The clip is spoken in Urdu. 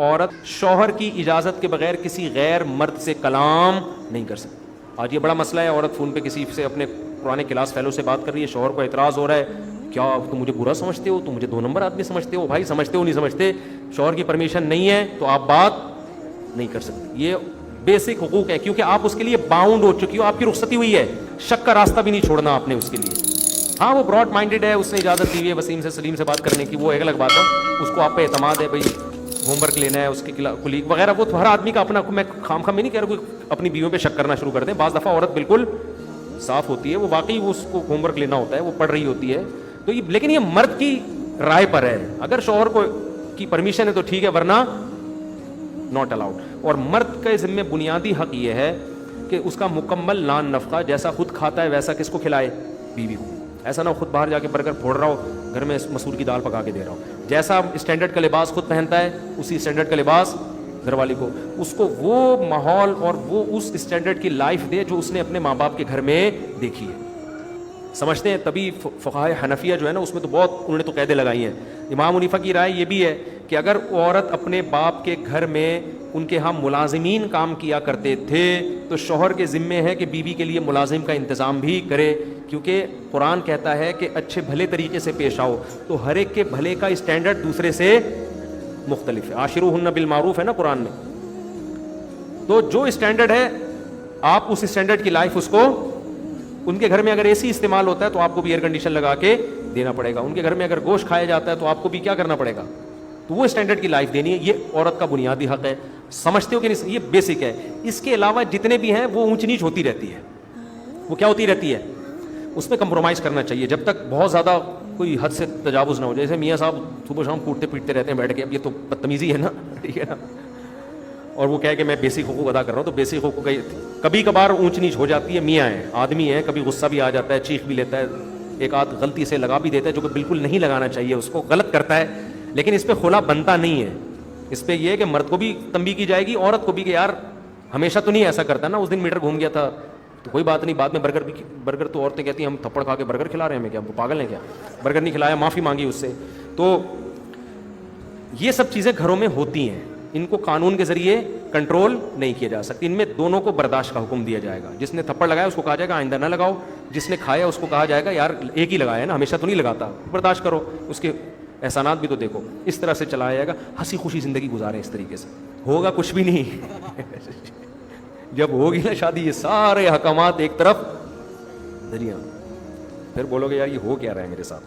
عورت شوہر کی اجازت کے بغیر کسی غیر مرد سے کلام نہیں کر سکتی. آج یہ بڑا مسئلہ ہے, عورت فون پہ کسی سے اپنے پرانے کلاس فیلو سے بات کر رہی ہے, شوہر کو اعتراض ہو رہا ہے, کیا تم مجھے برا سمجھتے ہو, تم مجھے 2 نمبر آدمی سمجھتے ہو. بھائی سمجھتے ہو نہیں سمجھتے, شوہر کی پرمیشن نہیں ہے تو آپ بات نہیں کر سکتے. یہ بیسک حقوق ہے, کیونکہ آپ اس کے لیے باؤنڈ ہو چکی ہو, آپ کی رخصتی ہوئی ہے, شک کا راستہ بھی نہیں چھوڑنا آپ نے اس کے لیے. ہاں وہ براڈ مائنڈیڈ ہے, اس نے اجازت دی ہوئی ہے وسیم سے سلیم سے بات کرنے کی, وہ ایک الگ بات ہے, اس کو آپ پہ اعتماد ہے, بھائی ہوم ورک لینا ہے اس کی کلیگ وغیرہ, وہ تو ہر آدمی کا اپنا, میں خام خام نہیں کہہ رہا کوئی اپنی بیویوں پہ شک کرنا شروع کر دیں. بعض دفعہ عورت بالکل صاف ہوتی ہے, وہ واقعی اس کو ہوم ورک لینا ہوتا ہے, وہ پڑھ رہی ہوتی ہے, تو یہ لیکن یہ مرد کی رائے پر ہے. اگر شوہر کو کی پرمیشن ہے تو ٹھیک ہے, ورنہ ناٹ الاؤڈ. اور مرد کے ذمہ بنیادی حق یہ ہے کہ اس کا مکمل نان نفقہ, جیسا خود کھاتا ہے ویسا کس کو کھلائے, بیوی کو. ایسا نہ خود باہر جا کے برگر پھوڑ رہا ہو, گھر میں مسور کی دال پکا کے دے رہا ہو. جیسا اسٹینڈرڈ کا لباس خود پہنتا ہے اسی اسٹینڈرڈ کا لباس گھر والی کو, اس کو وہ ماحول اور وہ اس اسٹینڈرڈ کی لائف دے جو اس نے اپنے ماں باپ کے گھر میں دیکھی ہے. سمجھتے ہیں تبھی فقہائے حنفیہ جو ہے نا, اس میں تو بہت انہوں نے تو قاعدے لگائی ہیں. امام حنیفہ کی رائے یہ بھی ہے کہ اگر عورت اپنے باپ کے گھر میں ان کے ہاں ملازمین کام کیا کرتے تھے تو شوہر کے ذمے ہے کہ بیوی کے لیے ملازم کا انتظام بھی کرے, کیونکہ قرآن کہتا ہے کہ اچھے بھلے طریقے سے پیش آؤ, تو ہر ایک کے بھلے کا اسٹینڈرڈ دوسرے سے مختلف ہے. عاشروہن بالمعروف ہے نا قرآن میں, تو جو اسٹینڈرڈ ہے آپ اس اسٹینڈرڈ کی لائف اس کو, ان کے گھر میں اگر اے سی استعمال ہوتا ہے تو آپ کو بھی ایئر کنڈیشن لگا کے دینا پڑے گا, ان کے گھر میں اگر گوشت کھایا جاتا ہے تو آپ کو بھی کیا کرنا پڑے گا, تو وہ اسٹینڈرڈ کی لائف دینی ہے. یہ عورت کا بنیادی حق ہے. سمجھتے ہو کہ نہیں, یہ بیسک ہے. اس کے علاوہ جتنے بھی ہیں وہ اونچ نیچ ہوتی رہتی ہے, وہ کیا ہوتی رہتی ہے, اس میں کمپرومائز کرنا چاہیے جب تک بہت زیادہ کوئی حد سے تجاوز نہ ہو. جیسے میاں صاحب صبح شام کوٹتے پیٹتے رہتے ہیں بیٹھ کے, اب یہ تو بدتمیزی ہے نا, ٹھیک ہے نا, اور وہ کہے کہ میں بیسک حقوق ادا کر رہا ہوں, تو بیسک حقوق کبھی کبھار اونچ نیچ ہو جاتی ہے. میاں ہے, آدمی ہے, کبھی غصہ بھی آ جاتا ہے, چیخ بھی لیتا ہے, ایک آدھ غلطی سے لگا بھی دیتا ہے جو کہ بالکل نہیں لگانا چاہیے, اس کو غلط کرتا ہے, لیکن اس پہ خلا بنتا نہیں ہے. اس پہ یہ ہے کہ مرد کو بھی تنبیہ کی جائے گی, عورت کو بھی, کہ یار ہمیشہ تو نہیں ایسا کرتا نا, اس دن میٹر گھوم گیا تھا تو کوئی بات نہیں, بعد میں برگر تو عورتیں کہتی ہیں ہم تھپڑ کھا کے برگر کھلا رہے ہیں, ہمیں کیا پاگل ہیں کیا, برگر نہیں کھلایا, معافی مانگی اس سے. تو یہ سب چیزیں گھروں میں ہوتی ہیں, ان کو قانون کے ذریعے کنٹرول نہیں کیا جا سکتی. ان میں دونوں کو برداشت کا حکم دیا جائے گا. جس نے تھپڑ لگایا اس کو کہا جائے گا آئندہ نہ لگاؤ, جس نے کھایا اس کو کہا جائے گا یار ایک ہی لگایا نا, ہمیشہ تو نہیں لگاتا, برداشت کرو, اس کے احسانات بھی تو دیکھو. اس طرح سے چلایا جائے گا, ہنسی خوشی زندگی گزاریں اس طریقے سے. ہوگا کچھ بھی نہیں جب ہوگی نا شادی, یہ سارے احکامات ایک طرف دریا, پھر بولو گے یار یہ ہو کیا رہا ہے میرے ساتھ.